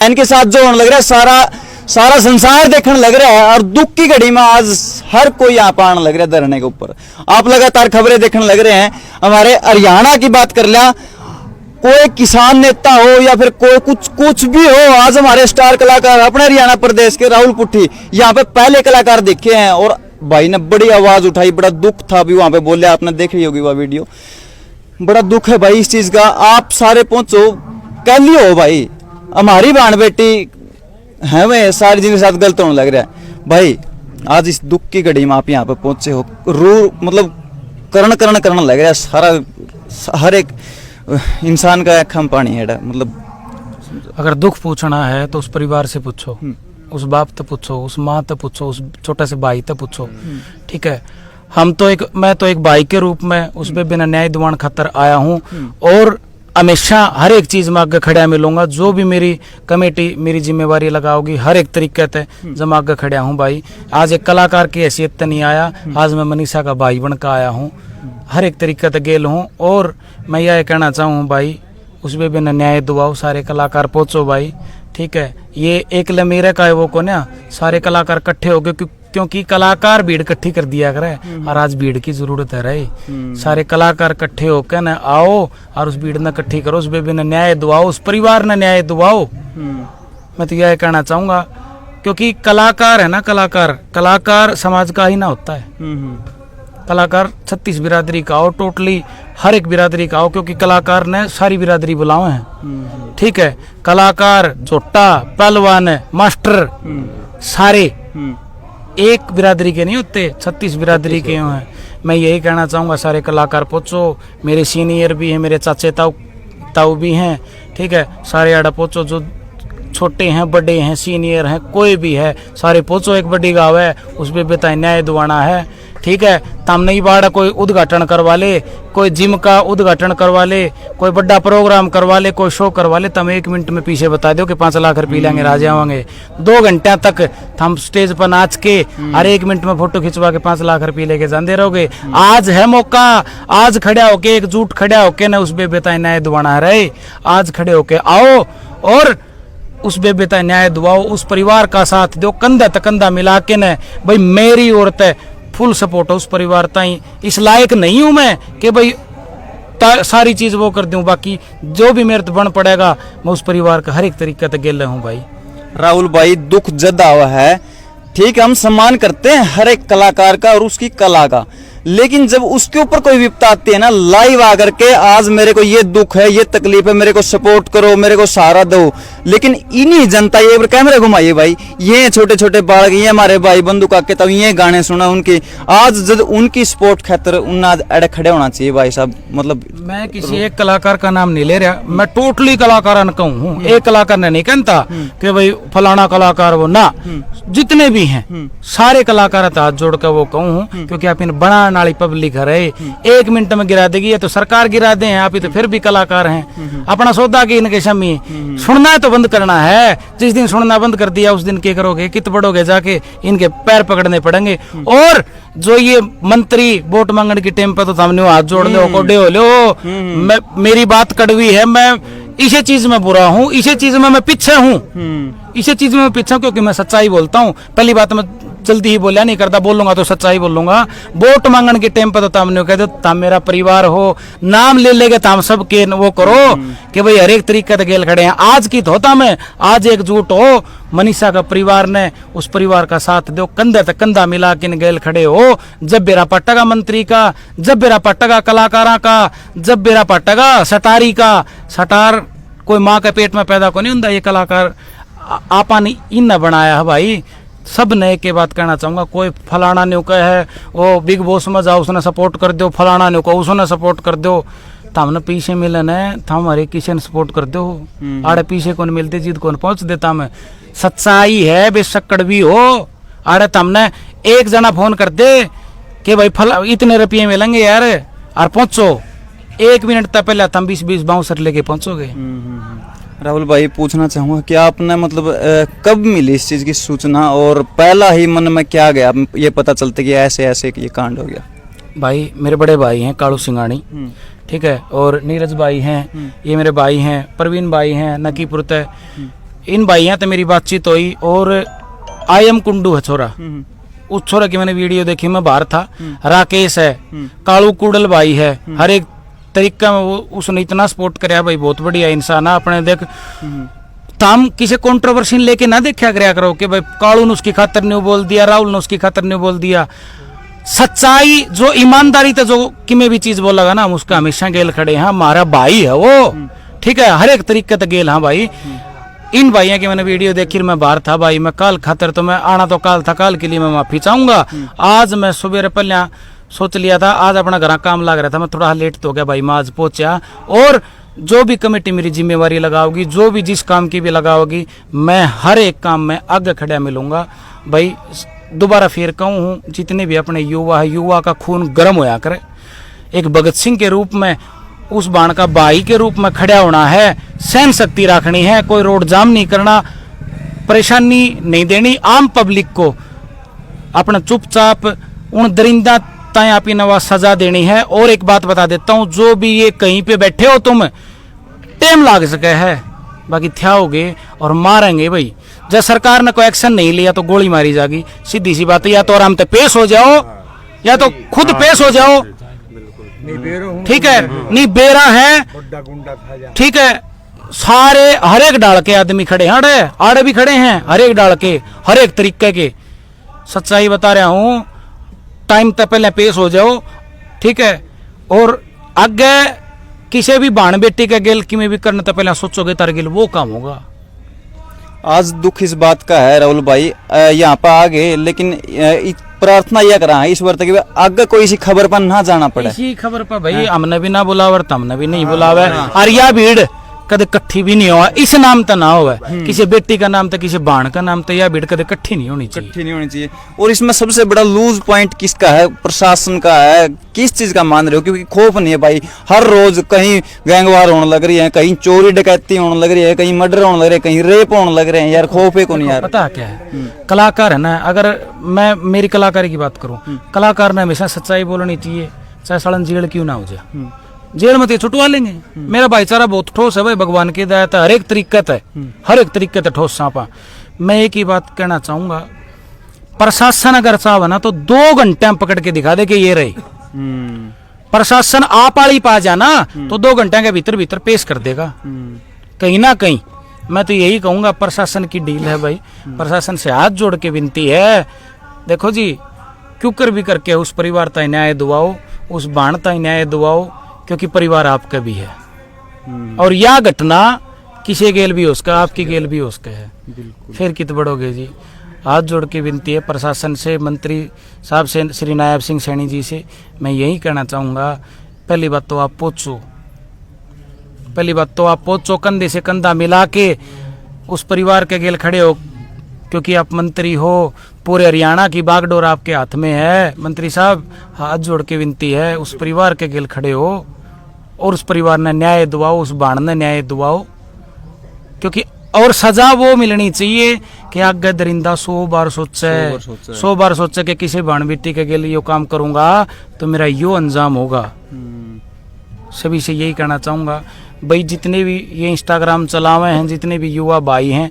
इनके साथ जो होने लग रहा है सारा संसार देखने लग रहा है। और दुख की घड़ी में आज हर कोई यहाँ पर आने लग रहा है धरने के ऊपर। आप लगातार खबरें देखने लग रहे हैं। हमारे हरियाणा की बात कर लिया, कोई किसान नेता हो या फिर कोई कुछ भी हो, आज हमारे स्टार कलाकार अपने हरियाणा प्रदेश के राहुल पुट्ठी यहाँ पे पहले कलाकार देखे हैं। और भाई ने बड़ी आवाज उठाई, बड़ा दुख था भी वहां पे बोले, आपने देखी होगी वह वीडियो। बड़ा दुख है भाई इस चीज का। आप सारे पहुंचो, कह लियो भाई हमारी बहन बेटी है, वे सारी जिनके साथ गलत होने लग रहा है भाई। आज इस दुख की घड़ी में आप यहाँ पे पहुंचे हो, रू मतलब करण करने लग रहा है सारा, हर एक इंसान का खम पानी है। मतलब अगर दुख पूछना है तो उस परिवार से पूछो, उस बाप तो पूछो, उस माँ तो पूछो, उस छोटे से भाई तो पूछो। ठीक है, मैं तो एक भाई के रूप में उस पे बिना न्याय दिवान खातर आया हूँ और हमेशा हर एक चीज में आगे खड़ा मिलूंगा। जो भी मेरी कमेटी मेरी जिम्मेवारी लगाओगी हर एक तरीके से जब आगे खड़ा हूँ भाई। आज एक कलाकार की हैसियत से नहीं आया, आज मैं मनीषा का भाई बनकर आया हूँ, हर एक तरीके से गेल हूँ। और मैं यह कहना चाहूँ भाई, उस पे बिना न्याय दुआओ, सारे कलाकार पहुंचो भाई। ठीक है, ये एक मेरे का है वो को ना, सारे कलाकार इकट्ठे हो गए क्योंकि कलाकार भीड़ इकट्ठी कर दिया करे और आज भीड़ की जरूरत है रही। सारे कलाकार इकट्ठे होकर ना आओ और उस भीड़ ने इकट्ठी करो, उस बेबी ने न्याय दुआओ, उस परिवार ने न्याय दुआओ। मैं तो यह कहना चाहूंगा क्योंकि कलाकार है ना, कलाकार समाज का ही ना होता है। कलाकार 36 बिरादरी का हो, टोटली हर एक बिरादरी का हो, क्योंकि कलाकार ने सारी बिरादरी बुलाए हैं। ठीक है, कलाकार झोटा पहलवान मास्टर सारे एक बिरादरी के नहीं होते, 36 बिरादरी के हैं। मैं यही कहना चाहूँगा सारे कलाकार पहुँचो, मेरे सीनियर भी हैं, मेरे चाचे ताऊ भी हैं। ठीक है, सारे आड़ा पहुँचो, जो छोटे हैं बड़े हैं सीनियर हैं कोई भी है, सारे पहुँचो। एक बड़ी गाँव है, उस पर बेता न्याय दुआना है। ठीक है, तम नहीं बाड़ा कोई उद्घाटन करवा ले, कोई जिम का उद्घाटन करवा ले, कोई बड़ा प्रोग्राम करवा ले, कोई शो करवा ले, तम 1 मिनट में पीछे बता दो कि 5 लाख रुपये लेंगे, राजे होंगे। 2 घंटे तक हम स्टेज पर नाच के हर 1 मिनट में फोटो खिंचवा के 5 लाख रुपये लेके जाते रहोगे। आज है मौका, आज खड़ा होके एकजुट खड़ा होके ना उस बेबेता न्याय दुआना है। आज खड़े होके आओ और उस बेबेता न्याय दुआओ, उस परिवार का साथ दो, कंधा तक कंधा मिला के न भाई। मेरी औरत है फुल सपोर्ट है उस परिवार ताई। इस लायक नहीं हूं मैं कि भाई सारी चीज वो कर दूं, बाकी जो भी मेरे तो बन पड़ेगा मैं उस परिवार का हर एक तरीके से गेल हूं भाई। राहुल भाई दुख जदा हुआ है, ठीक है, हम सम्मान करते हैं हर एक कलाकार का और उसकी कला का, लेकिन जब उसके ऊपर कोई विपदा आती है ना, लाइव आकर के आज मेरे को ये दुख है, ये तकलीफ है, मेरे को सपोर्ट करो, मेरे को सहारा दो, लेकिन इन्हीं जनता ये कैमरे घुमाइए भाई, ये छोटे छोटे बालक, ये हमारे भाई बंधु काके तब ये गाने सुना उनके, आज जब उनकी सपोर्ट खातर उन अड़े खड़े होना चाहिए भाई साहब। मतलब मैं किसी एक कलाकार का नाम नहीं ले रहा, मैं टोटली कलाकार कहूँ, एक कलाकार ने नहीं कहता कि भाई फलाना कलाकार वो ना, जितने भी हैं सारे कलाकार हाथ जोड़ कर वो कहूँ, क्योंकि आप इन बना नाली पब्लिक है, 1 मिनट में गिरा देगी, तो सरकार गिरा दे, आप ही तो फिर भी कलाकार हैं। अपना सौदा की इनके शमी सुनना है तो बंद करना है, जिस दिन सुनना बंद कर दिया उस दिन क्या करोगे, कित बढ़ोगे, जाके इनके पैर पकड़ने पड़ेंगे। और जो ये मंत्री वोट मांगने की टाइम पे तो हमने हाथ जोड़ लो, कोडे हो लो, मेरी बात कड़वी है, मैं इसी चीज में बुरा हूँ, इसी चीज में मैं पीछे हूँ, इसी चीज में मैं पीछे हूँ, क्योंकि मैं सच्चाई बोलता हूँ। पहली बात मैं जल्दी ही बोलिया नहीं करता, बोलूंगा तो सच्चाई बोलूंगा। वोट मांगने के टाइम पर तो तमने कह दो तम मेरा परिवार हो, नाम ले लेगे तम सब के वो करो कि भाई हर एक तरीके से गेल खड़े हैं। आज की धोता में आज एकजुट हो, मनीषा का परिवार ने उस परिवार का साथ दो, कंधे तक कंधा मिला के गेल खड़े हो। जब बेरा पट्टगा मंत्री का, जब बेरा पट्टगा कलाकारा का, जब बेरा पट्टगा सटारी का, सटार कोई माँ के पेट में पैदा को नहीं होता, ये कलाकार आपा ने इन बनाया है भाई। सब नए के बात कहना चाहूंगा, कोई फलाना न्यू का है वो बिग बॉस में जाओ उसने सपोर्ट कर दो, फलाना न्यू को उसने सपोर्ट कर दो, तमने पीछे मिलन है, थम हरे किसी ने सपोर्ट कर दो, आड़े पीछे कौन मिलते जीत कौन पहुंच देता। मैं सच्चाई है बेशक कड़वी हो, आड़े तमने एक जना फोन कर दे कि भाई फला इतने रुपये मिलेंगे यार, और पहुंचो 1 मिनट तक पहले तुम 20-20 बाउंसर लेके पहुंचोगे। राहुल भाई पूछना चाहूँगा कि आपने मतलब कब मिली इस चीज़ की सूचना, और पहला ही मन में क्या गया ये पता चलते कि ऐसे ऐसे ये कांड हो गया? भाई मेरे बड़े भाई हैं कालू सिंगानी, ठीक है, और नीरज भाई हैं, ये मेरे भाई हैं, प्रवीण भाई हैं नकीपुर ते, इन भाइयों तो मेरी बातचीत हुई, और आई एम कुंडू है छोरा, उस छोरा की मैंने वीडियो देखी, मैं बाहर था। राकेश है, कालू कुडल भाई है, हर एक तरीका में वो उसने इतना सपोर्ट कराया भाई, बहुत बढ़िया इंसान है। अपने देख ताम किसी कंट्रोवर्सी लेके ना देखा कराया करो कि भाई कालू ने उसकी खातर नहीं बोल दिया, राहुल ने उसकी खातर नहीं बोल दिया। सच्चाई जो ईमानदारी तो जो कि मैं भी चीज बोलेगा ना, हम उसका हमेशा गेल खड़े हैं। हमारा भाई है वो, ठीक है, हर एक तरीके तक गेल। हाँ भाई, इन भाइयों की मैंने वीडियो देखी, मैं बाहर था भाई, मैं काल खातर तो मैं आना तो काल था, काल के लिए मैं माफी चाहूंगा। आज मैं सुबह पहले सोच लिया था, आज अपना घर काम लग रहा था, मैं थोड़ा लेट तो हो गया भाई, मैं आज पहुंचा। और जो भी कमेटी मेरी जिम्मेवारी लगाओगी, जो भी जिस काम की भी लगाओगी, मैं हर एक काम में आगे खड़ा मिलूंगा भाई। दोबारा फिर कहूँ हूँ, जितने भी अपने युवा है, युवा का खून गर्म होया करे, एक भगत सिंह के रूप में, उस बाण का भाई के रूप में खड़ा होना है, सहन शक्ति रखनी है, कोई रोड जाम नहीं करना, परेशानी नहीं देनी आम पब्लिक को, अपना चुपचाप उन दरिंदा ताएं आपकी नवा सजा देनी है। और एक बात बता देता हूं, जो भी ये कहीं पे बैठे हो तुम, टाइम लाग सके है, बाकी थ्याओगे और मारेंगे भाई। जब सरकार ने कोई एक्शन नहीं लिया तो गोली मारी जाएगी, सीधी सी बात है। या तो आराम से पेश हो जाओ, या तो खुद पेश हो जाओ, ठीक है, नहीं बेरा है, ठीक है। सारे हर एक डाल के आदमी खड़े हैं, आड़े भी खड़े हैं, हर एक डाल के, हर एक तरीके के। सच्चाई बता रहा हूं, टाइम तक पहले पेश हो जाओ, ठीक है। और आगे किसी भी बाण बेटी के गेल की में भी करने तो पहले सोचोगे तार गेल वो काम होगा। आज दुख इस बात का है राहुल भाई, यहाँ पर आ गए, लेकिन प्रार्थना यह करा है ईश्वर तक आगे कोई सी खबर पर ना जाना पड़े। इसी खबर पर भाई हमने भी ना बुलावा, हमने भी नहीं बुलावा, और यह भीड़ कदे कट्ठी भी नहीं हुआ, इस नाम तो ना हुआ, किसी बेटी का नाम तो किसी बाण का नाम तो, यह भीड़ कदे कट्ठी नहीं होनी चाहिए, कट्ठी नहीं होनी चाहिए। और इसमें सबसे बड़ा लूज पॉइंट किसका है? प्रशासन का है। किस चीज का मान रहे हो? क्योंकि खौफ नहीं है भाई, हर रोज कहीं गैंगवार होने लग रही है, कहीं चोरी डकैती होने लग रही है, कहीं मर्डर होने लग रहे हैं, कहीं रेप होने लग रहे हैं। यार खौफ है को नहीं यार? पता क्या है, कलाकार है ना, अगर मैं मेरी कलाकारी की बात करूं, कलाकार ने हमेशा सच्चाई बोलनी चाहिए, चाहे सड़न जेल क्यों ना हो जाए, जेल में तो छुटवा लेंगे। मेरा भाईचारा बहुत ठोस है भाई, भगवान की दया है, हर एक तरीके है, हर एक तरीके है ठोस सांपा। मैं एक ही बात कहना चाहूंगा, प्रशासन अगर चाहे ना तो 2 घंटे में पकड़ के दिखा दे कि ये रही। प्रशासन आप आड़ी पा जाना तो 2 घंटे के भीतर भीतर पेश कर देगा कहीं ना कहीं। मैं तो यही कहूंगा, प्रशासन की डील है भाई, प्रशासन से हाथ जोड़ के विनती है, देखो जी क्यों कर भी करके उस परिवार तक न्याय दिवाओ, उस बाण तक न्याय दिवाओ, क्योंकि परिवार आपका भी है। और यह घटना किसी गेल भी उसका, आपकी गेल भी उसका है, फिर कित बढ़ोगे जी। हाथ जोड़ के विनती है प्रशासन से, मंत्री साहब से, श्री नायब सिंह सैनी जी से मैं यही कहना चाहूँगा, पहली बात तो आप पहुँचो, कंधे से कंधा मिला के उस परिवार के गेल खड़े हो, क्योंकि आप मंत्री हो, पूरे हरियाणा की बागडोर आपके हाथ में है। मंत्री साहब हाथ जोड़ के विनती है, उस परिवार के गेल खड़े हो और उस परिवार ने न्याय दिवाओ, उस बाण ने न्याय दिवाओ, क्योंकि और सजा वो मिलनी चाहिए कि आगे दरिंदा 100 बार सोचे कि किसी बाण बेटी के लिए यो काम करूंगा तो मेरा यो अंजाम होगा। सभी से यही कहना चाहूंगा भाई, जितने भी ये इंस्टाग्राम चलावे हैं, जितने भी युवा भाई हैं,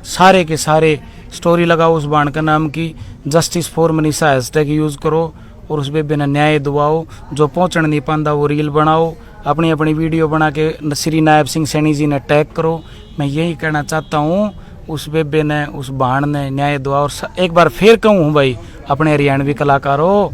सारे के सारे स्टोरी लगाओ उस बाण का नाम की, justice for Manisha hashtag use करो और उस बेबे ने न्याय दिवाओ। जो पहुंचने नहीं पाता वो रील बनाओ, अपनी अपनी वीडियो बना के श्री नायब सिंह सैनी जी ने टैग करो। मैं यही कहना चाहता हूँ, उस बेबे ने, उस बाण ने न्याय दिवाओ। और एक बार फिर कहूँ भाई, अपने हरियाणवी कलाकारों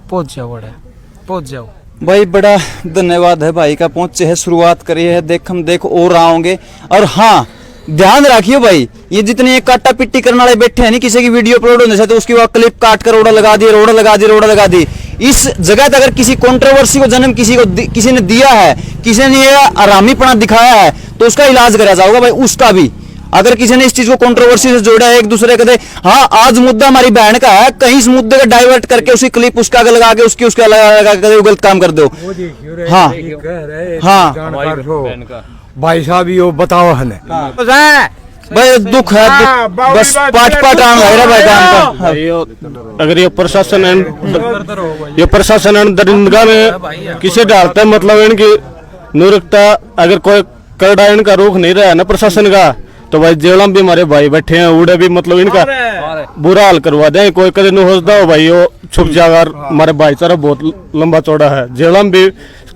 पहुँच जाओ भाई। बड़ा धन्यवाद है भाई का, पहुंचे है, शुरुआत करी है, देख और आओगे। और हाँ ध्यान रखिए भाई, ये जितने काटा पिट्टी करने वाले बैठे हैं नहीं, किसी की वीडियो अपलोड होने से तो उसकी क्लिप काट कर रोड़ा लगा दी। इस जगह पर अगर किसी कंट्रोवर्सी को जन्म किसी ने दिया है, किसी ने ये आरामीपना दिखाया है, तो उसका इलाज करा जाएगा भाई, उसका भी। अगर किसी ने इस चीज को कंट्रोवर्सी से जोड़ा है, एक दूसरे के, हाँ आज मुद्दा हमारी बहन का है, कहीं इस मुद्दे को डाइवर्ट करके उसकी क्लिप उसका आगे लगा के उसके लगा के गलत काम कर दो। हाँ भाई साहब यो बताओ है भाई, दुख है, बस पाट आन लग रहा भाई काम का। अगर ये प्रशासन दरिंदगा में किसे डालता है, मतलब इनकी निरुक्ता अगर कोई करड़ा इनका रोक नहीं रहा है ना प्रशासन का, तो भाई जेल में भी हमारे भाई बैठे हैं, उड़े भी मतलब इनका बुरा हाल करवा दें। कोई कदे नहीं होता हो भाई, वो छुप जाकर हमारे भाईचारा बहुत लंबा चौड़ा है। जेल में भी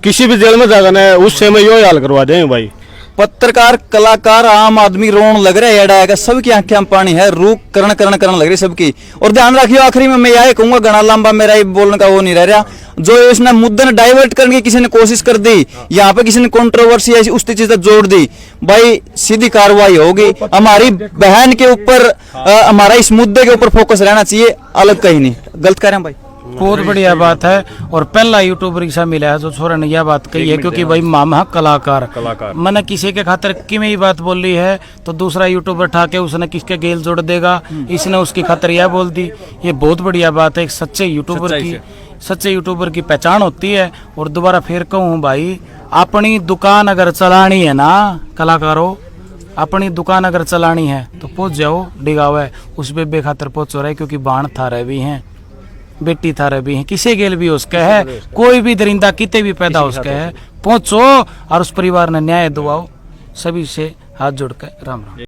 किसी भी जेल में जाकर ना उस समय यो हाल करवा दें भाई। पत्रकार, कलाकार, आम आदमी रोन लग रहा है, एड़ा है सबकी आंखें में पानी है, रूख करण लग रही सबकी। और ध्यान रखियो, आखिरी में मैं यही कहूंगा, घना लंबा मेरा ये बोलने का वो नहीं रह रहा, जो इसने मुद्दे ने डाइवर्ट करने की किसी ने कोशिश कर दी, यहाँ पे किसी ने कंट्रोवर्सी ऐसी उस चीज जोड़ दी, भाई सीधी कार्रवाई होगी। हमारी बहन के ऊपर, हमारा इस मुद्दे के ऊपर फोकस रहना चाहिए, अलग कहीं नहीं। गलत कह रहे हैं भाई? बहुत बढ़िया बात है। और पहला यूट्यूबर रिक्शा मिला है जो छोरा ने यह बात कही है, क्योंकि भाई मामा कलाकार मैंने किसी के खातर कि में ये बात बोल ली है तो दूसरा यूट्यूबर उठा के उसने किसके गेल जोड़ देगा, इसने उसकी खातर यह बोल दी। ये बहुत बढ़िया बात है, एक सच्चे यूट्यूबर की पहचान होती है। और दोबारा फिर कहूँ भाई, अपनी दुकान अगर चलानी है ना कलाकारों, अपनी दुकान अगर चलानी है तो पहुंच जाओ डिगावे, उस बेबे खातर पहुंचो रहे, क्योंकि बाण थारे भी हैं, बेटी थारे भी हैं, किसी गेल भी उसके है, कोई भी दरिंदा किते भी पैदा उसके है, पहुंचो और उस परिवार ने न्याय दुआओ। सभी से हाथ जोड़ के राम राम।